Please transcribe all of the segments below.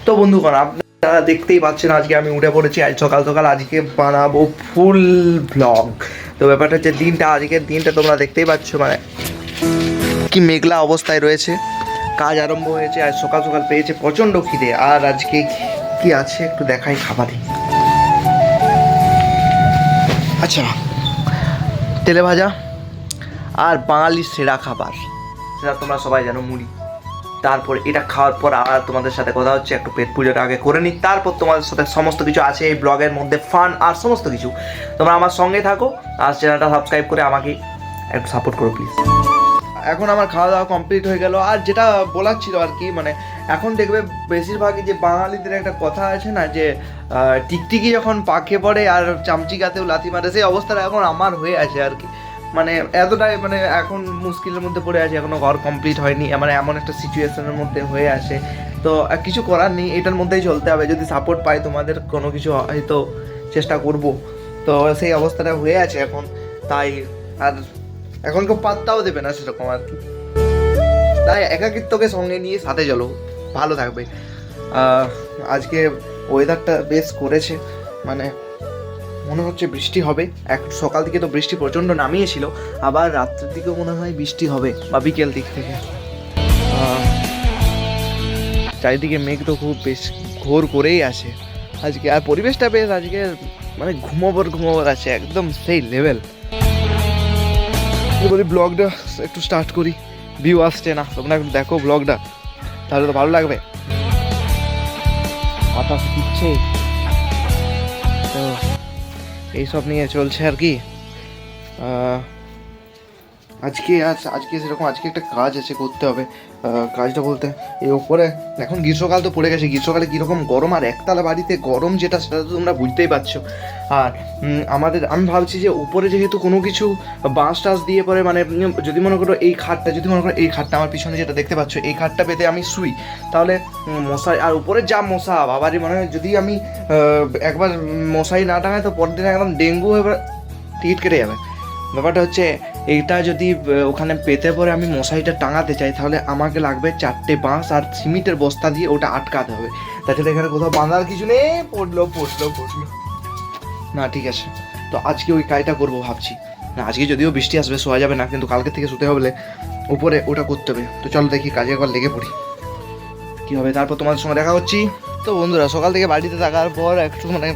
তো বন্ধুগণ, আপনারা দেখতেই পাচ্ছেন আজকে আমি উঠে পড়েছি আজ সকাল সকাল। আজকে বানাবো ফুল ব্লগ। তো ব্যাপারটা হচ্ছে আজকের দিনটা তোমরা দেখতেই পাচ্ছ, মানে কি মেঘলা অবস্থায় রয়েছে। কাজ আরম্ভ হয়েছে, আজ সকাল সকাল পেয়েছে প্রচণ্ড খিদে। আর আজকে কি আছে একটু দেখাই খাবারে। আচ্ছা, তেলে ভাজা আর বাঙালির সেরা খাবার, সেটা তোমরা সবাই জানো, মুড়ি। তারপর এটা খাওয়ার পর আর তোমাদের সাথে কথা হচ্ছে, একটু পেট পুজোটা আগে করে নিই, তারপর তোমাদের সাথে সমস্ত কিছু আছে এই ব্লগের মধ্যে, ফান আর সমস্ত কিছু। তোমরা আমার সঙ্গে থাকো আর চ্যানেলটা সাবস্ক্রাইব করে আমাকে একটু সাপোর্ট করো প্লিজ। এখন আমার খাওয়া দাওয়া কমপ্লিট হয়ে গেল। আর যেটা বলার ছিল আর কি, মানে এখন দেখবে বেশিরভাগই যে বাঙালিদের একটা কথা আছে না, যে টিকটিকি যখন পাকে পড়ে আর চামচিকাতেও লাথি মারে, সেই অবস্থাটা এখন আমার হয়ে আছে আর কি। মানে এতটাই মানে এখন মুশকিলের মধ্যে পড়ে আছে, এখনও ঘর কমপ্লিট হয়নি, মানে এমন একটা সিচুয়েশনের মধ্যে হয়ে আছে। তো কিছু করার নেই, এটার মধ্যেই চলতে হবে। যদি সাপোর্ট পাই তোমাদের কোনো কিছু হয়তো চেষ্টা করব। তো সেই অবস্থাটা হয়ে আছে এখন, তাই আর এখন কেউ পাত্তাও দেবে না সেরকম আর কি। তাই একাকিত্বকে সঙ্গে নিয়ে সাথে চলো, ভালো থাকবে। আজকে ওয়েদারটা বেশ করেছে, মানে মনে হচ্ছে বৃষ্টি হবে। সকাল থেকে তো বৃষ্টি প্রচণ্ড নামিয়েছিল, আবার রাত্রের দিকেও মনে হয় বৃষ্টি হবে, বা বিকেল দিক থেকে। চারিদিকে মেঘ তো খুব বেশ ঘোর করেই আছে আজকে। আর পরিবেশটা বেশ আজকে মানে ঘুমোবার আছে, একদম সেই লেভেল। বলি ব্লগটা একটু স্টার্ট করি। ভিউ আসছে না, তোমরা একটু দেখো ব্লগটা, তাহলে তো ভালো লাগবে। বাতাস দিচ্ছে, তো এইসব নিয়ে চলছে আর কি। আজকে সেরকম আজকে একটা কাজ আছে, করতে হবে। কাজটা বলতে এই ওপরে এখন গ্রীষ্মকাল তো পড়ে গেছে, গ্রীষ্মকালে কীরকম গরম, আর একতলা বাড়িতে গরম যেটা, সেটা তো তোমরা বুঝতেই পারছো। আর আমি ভাবছি যে উপরে যেহেতু কোনো কিছু বাঁশ টাস দিয়ে পরে, মানে যদি মনে করো এই খাটটা আমার পিছনে যেটা দেখতে পাচ্ছ, এই খাটটা পেতে আমি শুই, তাহলে মশাই, আর উপরে যা মশা বাবারই, মনে হয় যদি আমি একবার মশারি না টাঙাই তো পরের দিন একদম ডেঙ্গু হয়ে টিকিট কেটে যাবে। ব্যাপারটা হচ্ছে এইটা যদি ওখানে পেতে পরে আমি মশারিটা টাঙাতে চাই, তাহলে আমাকে লাগবে 4টে বাঁশ আর সিমেন্টের বস্তা দিয়ে ওটা আটকাতে হবে। তাছাড়া এখানে কোথাও বাঁধার কিছু নেই, পড়লো না। ঠিক আছে, তো আজকে ওই কাজটা করবো ভাবছি। না, আজকে যদিও বৃষ্টি আসবে, শোয়া যাবে না, কিন্তু কালকে থেকে শুতে হবে, উপরে ওটা করতে হবে। তো চলো দেখি কাজে একবার লেগে পড়ি কী হবে, তারপর তোমাদের সঙ্গে দেখা হচ্ছি। তো বন্ধুরা, সকাল থেকে বাড়িতে থাকার পর একটু মানে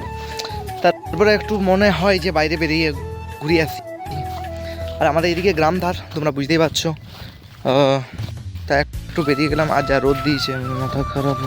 তারপরে একটু মনে হয় যে বাইরে বেরিয়ে ঘুরিয়ে আসি। আর আমাদের এদিকে গ্রাম ধার, তোমরা বুঝতেই পারছো। তা একটু বেরিয়ে গেলাম, আর যা রোদ দিয়েছে মাথা খারাপ।